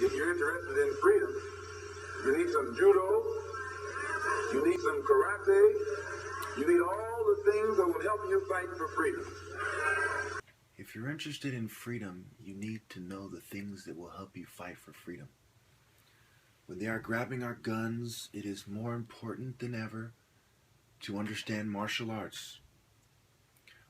If you're interested in freedom, you need some judo, you need some karate, you need all the things that will help you fight for freedom. If you're interested in freedom, you need to know the things that will help you fight for freedom. When they are grabbing our guns, it is more important than ever to understand martial arts.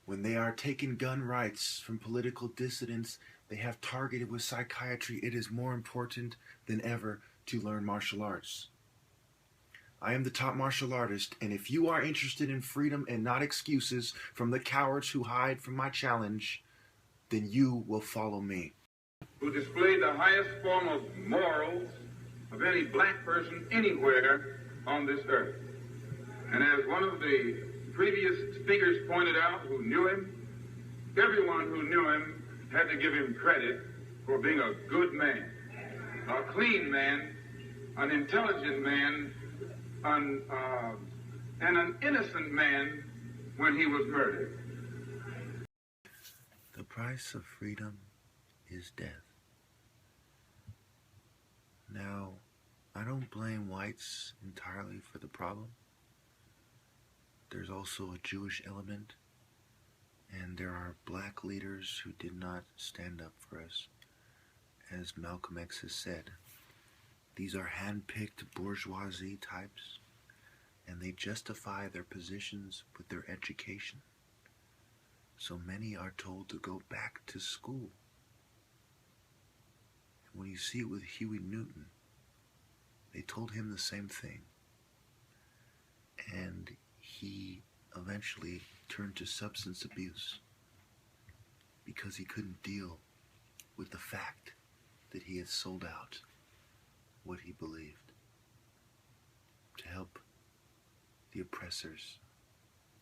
When they are taking gun rights from political dissidents they have targeted with psychiatry, it is more important than ever to learn martial arts. I am the top martial artist, and if you are interested in freedom and not excuses from the cowards who hide from my challenge, then you will follow me. Who displayed the highest form of morals of any black person anywhere on this earth. And as one of the previous speakers pointed out who knew him, everyone who knew him had to give him credit for being a good man, a clean man, an intelligent man, and an innocent man when he was murdered. The price of freedom is death. Now, I don't blame whites entirely for the problem. There's also a Jewish element, and there are black leaders who did not stand up for us. As Malcolm X has said, these are hand-picked bourgeoisie types, and they justify their positions with their education. So many are told to go back to school. And when you see it with Huey Newton, they told him the same thing. And he eventually turned to substance abuse because he couldn't deal with the fact that he had sold out what he believed to help the oppressors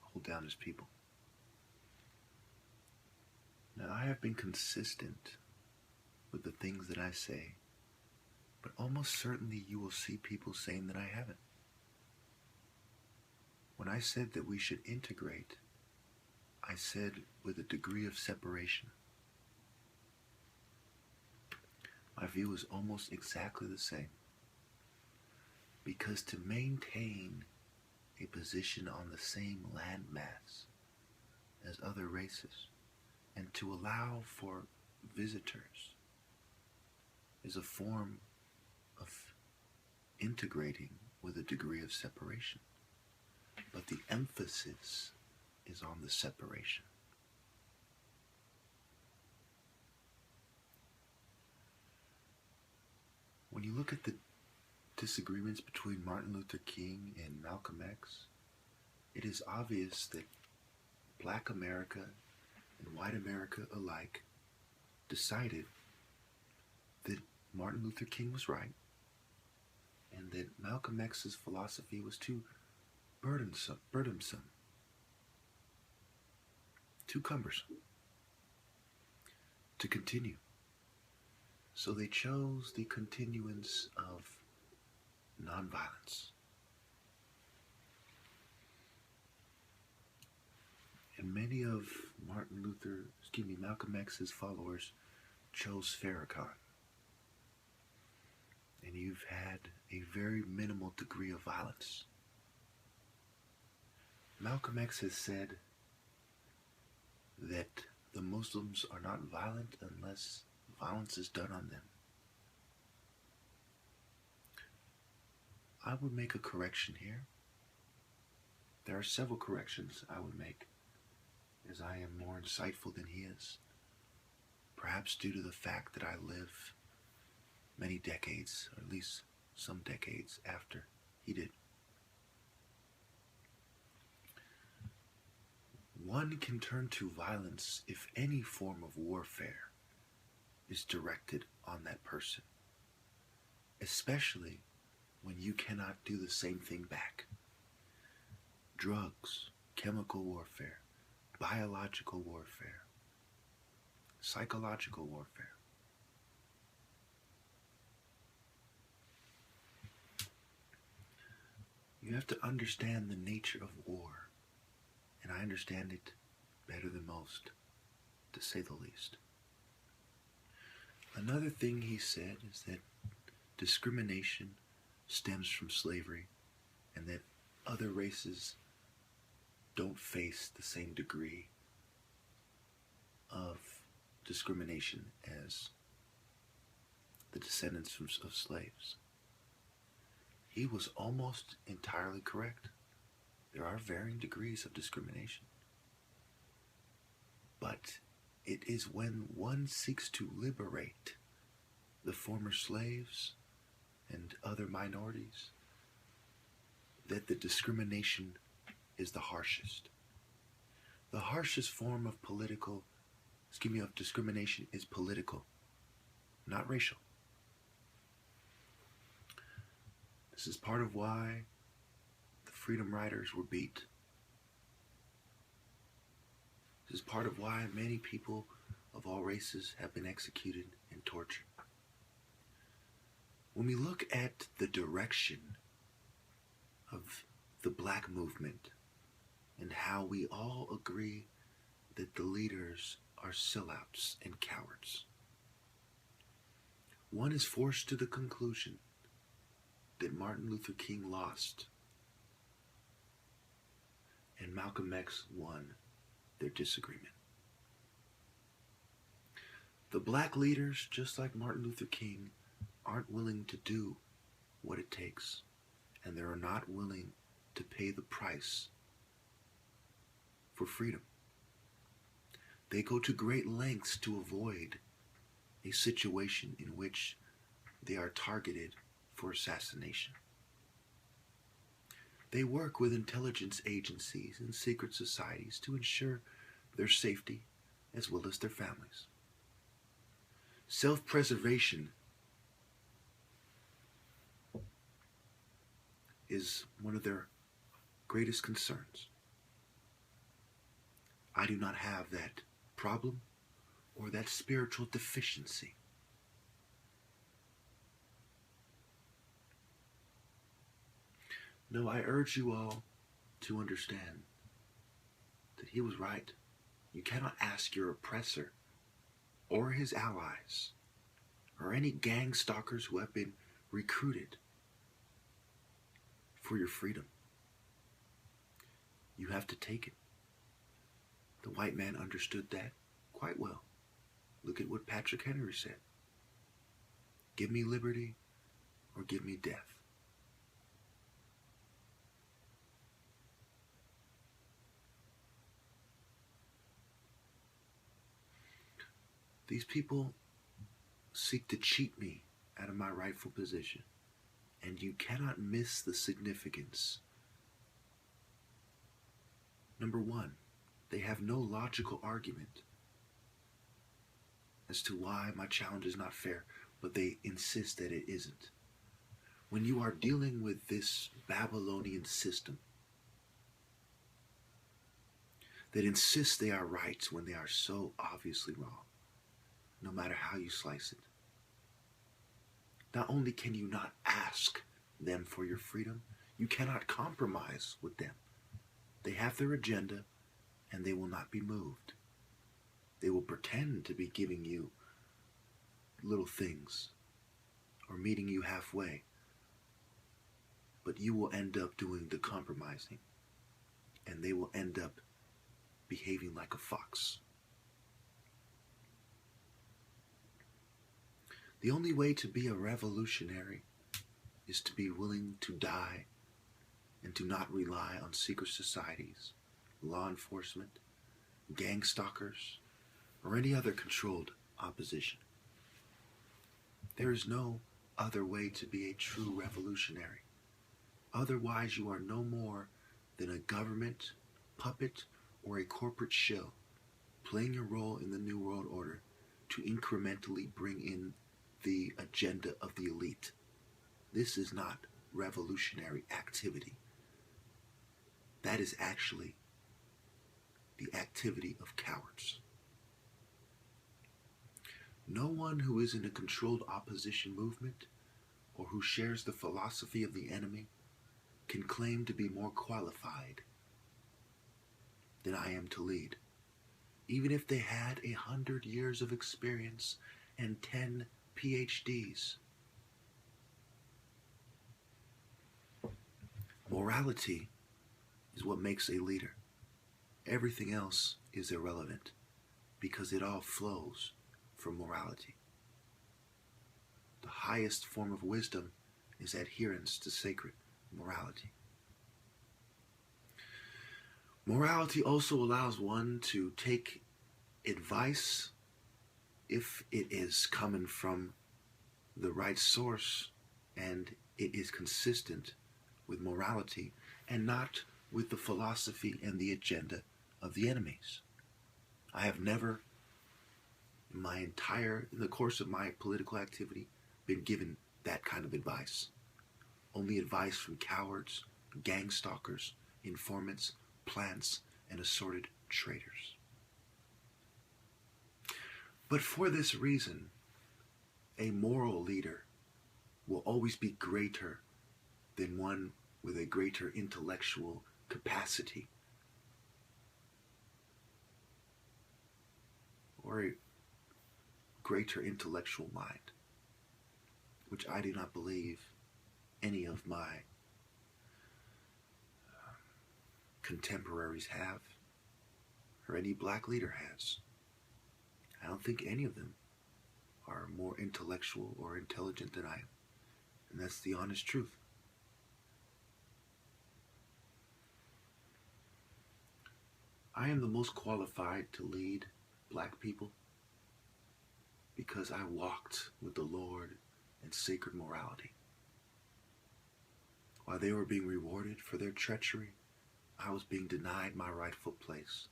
hold down his people. Now, I have been consistent with the things that I say, but almost certainly you will see people saying that I haven't. When I said that we should integrate, I said with a degree of separation. My view is almost exactly the same. Because to maintain a position on the same landmass as other races and to allow for visitors is a form of integrating with a degree of separation. But the emphasis is on the separation. When you look at the disagreements between Martin Luther King and Malcolm X, it is obvious that Black America and white America alike decided that Martin Luther King was right and that Malcolm X's philosophy was too burdensome, too cumbersome to continue. So they chose the continuance of nonviolence. And many of Malcolm X's followers chose Farrakhan. And you've had a very minimal degree of violence. Malcolm X has said that the Muslims are not violent unless violence is done on them. I would make a correction here. There are several corrections I would make, as I am more insightful than he is, perhaps due to the fact that I live many decades, or at least some decades after he did. One can turn to violence if any form of warfare is directed on that person, especially when you cannot do the same thing back. Drugs, chemical warfare, biological warfare, psychological warfare. You have to understand the nature of war. And I understand it better than most, to say the least. Another thing he said is that discrimination stems from slavery and that other races don't face the same degree of discrimination as the descendants of slaves. He was almost entirely correct. There are varying degrees of discrimination. But it is when one seeks to liberate the former slaves and other minorities that the discrimination is the harshest. The harshest form of discrimination is political, not racial. This is part of why the freedom riders were beat. This is part of why many people of all races have been executed and tortured. When we look at the direction of the black movement and how we all agree that the leaders are sellouts and cowards, one is forced to the conclusion that Martin Luther King lost and Malcolm X won their disagreement. The black leaders, just like Martin Luther King, aren't willing to do what it takes, and they are not willing to pay the price for freedom. They go to great lengths to avoid a situation in which they are targeted for assassination. They work with intelligence agencies and secret societies to ensure their safety as well as their families. Self-preservation is one of their greatest concerns. I do not have that problem or that spiritual deficiency. No, I urge you all to understand that he was right. You cannot ask your oppressor or his allies or any gang stalkers who have been recruited for your freedom. You have to take it. The white man understood that quite well. Look at what Patrick Henry said. Give me liberty or give me death. These people seek to cheat me out of my rightful position, and you cannot miss the significance. Number one, they have no logical argument as to why my challenge is not fair, but they insist that it isn't. When you are dealing with this Babylonian system that insists they are right when they are so obviously wrong, no matter how you slice it, not only can you not ask them for your freedom, you cannot compromise with them. They have their agenda, and they will not be moved. They will pretend to be giving you little things or meeting you halfway, but you will end up doing the compromising, and they will end up behaving like a fox. The only way to be a revolutionary is to be willing to die and to not rely on secret societies, law enforcement, gang stalkers, or any other controlled opposition. There is no other way to be a true revolutionary. Otherwise, you are no more than a government puppet or a corporate shill playing a role in the New World Order to incrementally bring in the agenda of the elite. This is not revolutionary activity. That is actually the activity of cowards. No one who is in a controlled opposition movement or who shares the philosophy of the enemy can claim to be more qualified than I am to lead, even if they had 100 years of experience and 10 PhDs. Morality is what makes a leader. Everything else is irrelevant because it all flows from morality. The highest form of wisdom is adherence to sacred morality. Morality also allows one to take advice if it is coming from the right source and it is consistent with morality and not with the philosophy and the agenda of the enemies. I have never, in the course of my political activity, been given that kind of advice. Only advice from cowards, gang stalkers, informants, plants, and assorted traitors. But for this reason, a moral leader will always be greater than one with a greater intellectual capacity or a greater intellectual mind, which I do not believe any of my contemporaries have, or any black leader has. I don't think any of them are more intellectual or intelligent than I am. And that's the honest truth. I am the most qualified to lead black people because I walked with the Lord in sacred morality. While they were being rewarded for their treachery, I was being denied my rightful place.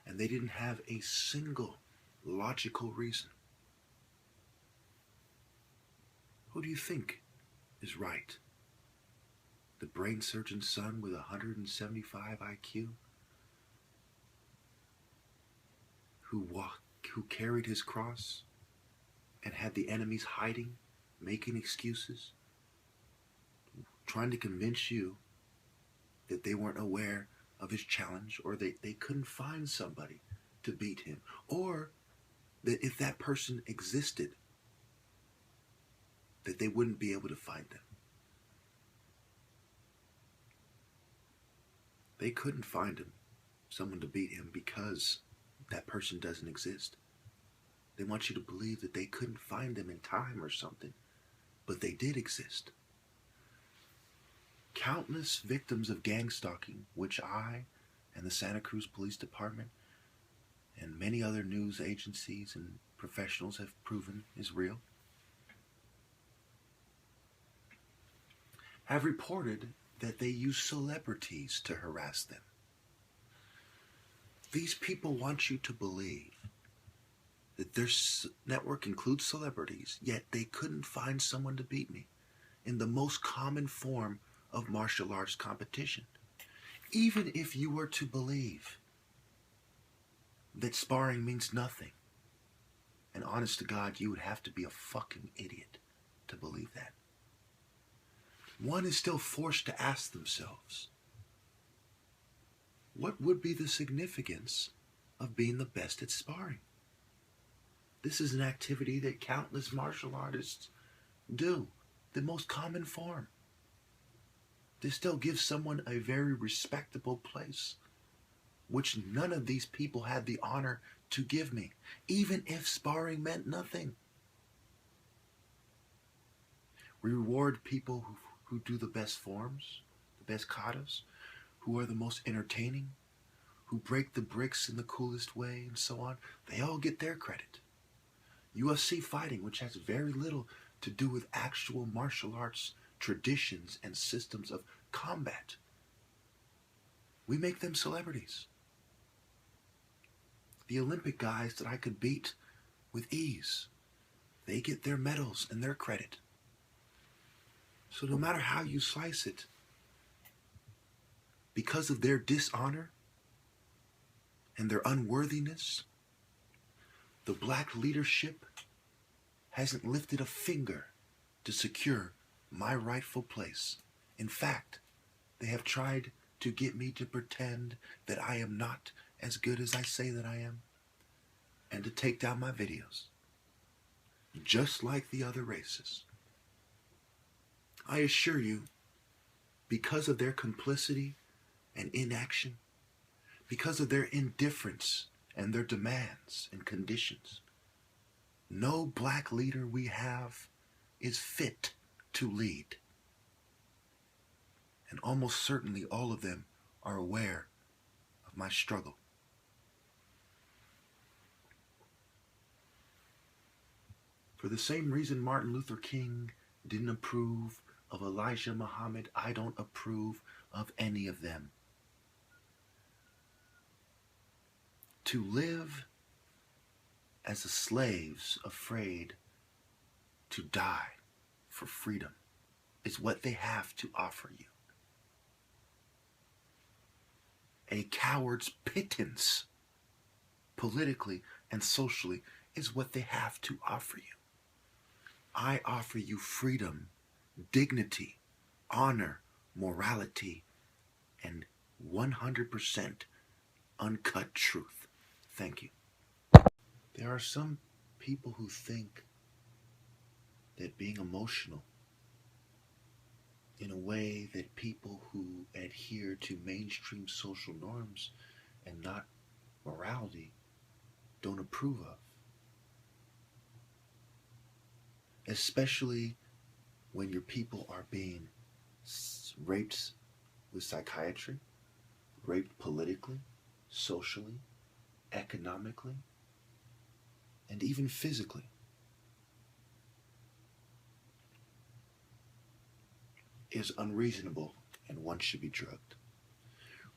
And they didn't have a single logical reason. Who do you think is right? The brain surgeon's son with 175 IQ? Who carried his cross and had the enemies hiding, making excuses, trying to convince you that they weren't aware of his challenge, or they couldn't find somebody to beat him, or that if that person existed, that they wouldn't be able to find them. They couldn't find him, someone to beat him, because that person doesn't exist. They want you to believe that they couldn't find them in time or something, but they did exist. Countless victims of gang stalking, which I and the Santa Cruz Police Department and many other news agencies and professionals have proven is real, have reported that they use celebrities to harass them. These people want you to believe that their network includes celebrities, yet they couldn't find someone to beat me in the most common form of martial arts competition. Even if you were to believe that sparring means nothing, and honest to God, you would have to be a fucking idiot to believe that. One is still forced to ask themselves, what would be the significance of being the best at sparring? This is an activity that countless martial artists do, the most common form. This still gives someone a very respectable place, which none of these people had the honor to give me, even if sparring meant nothing. We reward people who do the best forms, the best katas, who are the most entertaining, who break the bricks in the coolest way, and so on. They all get their credit. UFC fighting, which has very little to do with actual martial arts traditions and systems of combat, we make them celebrities. The Olympic guys that I could beat with ease, they get their medals and their credit. So no matter how you slice it, because of their dishonor and their unworthiness, the black leadership hasn't lifted a finger to secure my rightful place. In fact, they have tried to get me to pretend that I am not as good as I say that I am, and to take down my videos, just like the other races. I assure you because of their complicity and inaction, because of their indifference and their demands and conditions. No black leader we have is fit to lead. And almost certainly all of them are aware of my struggle. For the same reason Martin Luther King didn't approve of Elijah Muhammad, I don't approve of any of them. To live as the slaves afraid to die for freedom is what they have to offer you. A coward's pittance, politically and socially, is what they have to offer you. I offer you freedom, dignity, honor, morality, and 100% uncut truth. Thank you. There are some people who think that being emotional in a way that people who adhere to mainstream social norms and not morality don't approve of. Especially when your people are being raped with psychiatry, raped politically, socially, economically, and even physically. Is unreasonable and one should be drugged.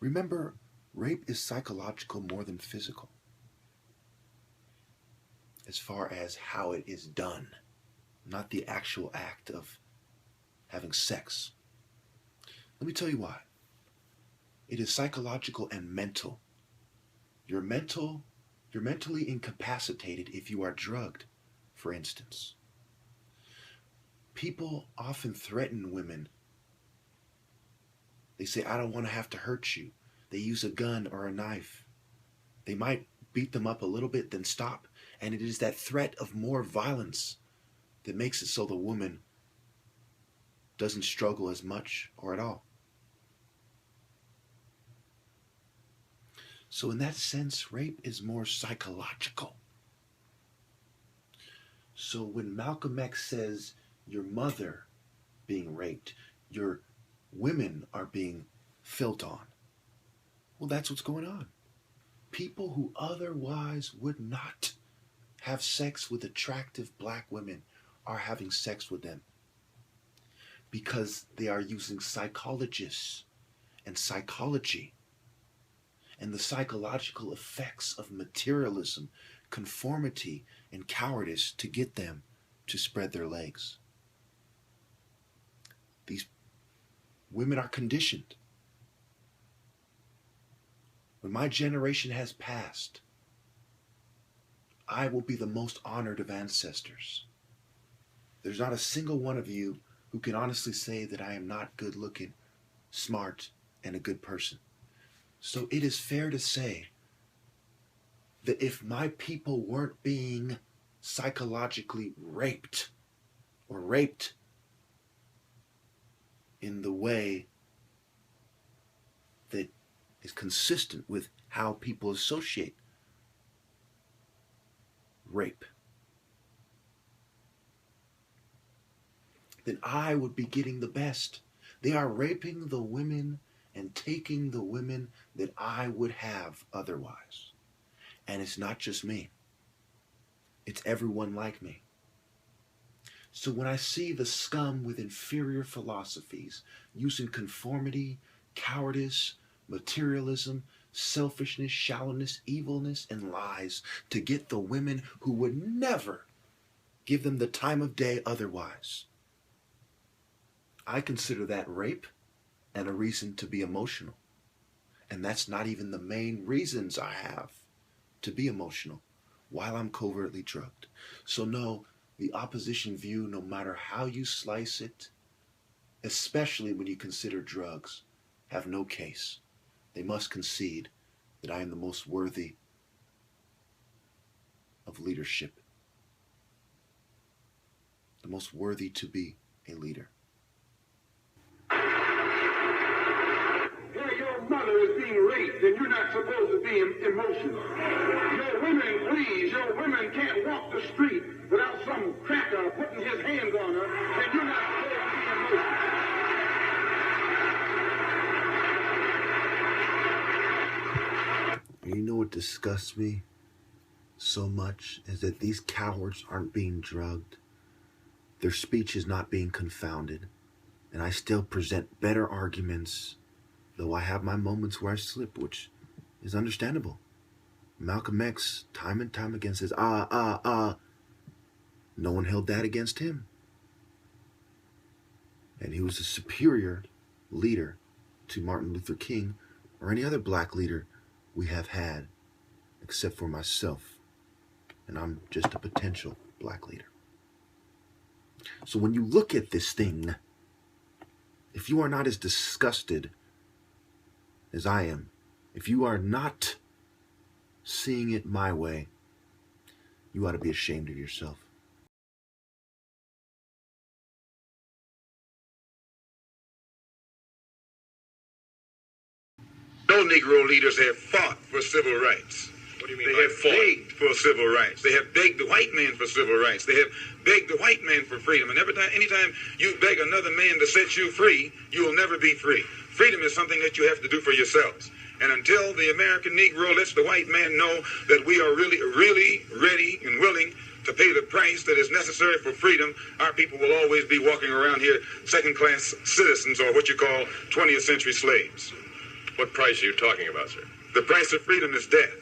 Remember, rape is psychological more than physical, as far as how it is done, not the actual act of having sex. Let me tell you why. It is psychological and mental. You're mentally incapacitated if you are drugged, for instance. People often threaten women. They say, I don't want to have to hurt you. They use a gun or a knife. They might beat them up a little bit, then stop. And it is that threat of more violence that makes it so the woman doesn't struggle as much or at all. So in that sense, rape is more psychological. So when Malcolm X says your mother being raped, your women are being filth on, well, that's what's going on. People who otherwise would not have sex with attractive black women are having sex with them because they are using psychologists and psychology and the psychological effects of materialism, conformity, and cowardice to get them to spread their legs. These women are conditioned. When my generation has passed, I will be the most honored of ancestors. There's not a single one of you who can honestly say that I am not good looking, smart, and a good person. So it is fair to say that if my people weren't being psychologically raped or raped in the way that is consistent with how people associate rape, then I would be getting the best. They are raping the women and taking the women that I would have otherwise. And it's not just me. It's everyone like me. So when I see the scum with inferior philosophies using conformity, cowardice, materialism, selfishness, shallowness, evilness, and lies to get the women who would never give them the time of day otherwise, I consider that rape and a reason to be emotional. And that's not even the main reasons I have to be emotional while I'm covertly drugged. So no, the opposition view, no matter how you slice it, especially when you consider drugs, have no case. They must concede that I am the most worthy of leadership, the most worthy to be a leader. mother is being raped and you're not supposed to be emotional. Your women, please, your women can't walk the street without some cracker putting his hands on her and you're not supposed to be emotional. You know what disgusts me so much is that these cowards aren't being drugged. Their speech is not being confounded. And I still present better arguments, though I have my moments where I slip, which is understandable. Malcolm X, time and time again, says, No one held that against him. And he was a superior leader to Martin Luther King or any other black leader we have had, except for myself. And I'm just a potential black leader. So when you look at this thing, if you are not as disgusted as I am, if you are not seeing it my way, you ought to be ashamed of yourself. No Negro leaders have fought for civil rights. What do you mean They by have fought? begged for civil rights. They have begged the white man for civil rights. They have begged the white man for freedom. And anytime you beg another man to set you free, you will never be free. Freedom is something that you have to do for yourselves. And until the American Negro lets the white man know that we are really, really ready and willing to pay the price that is necessary for freedom, our people will always be walking around here second-class citizens, or what you call 20th century slaves. What price are you talking about, sir? The price of freedom is death.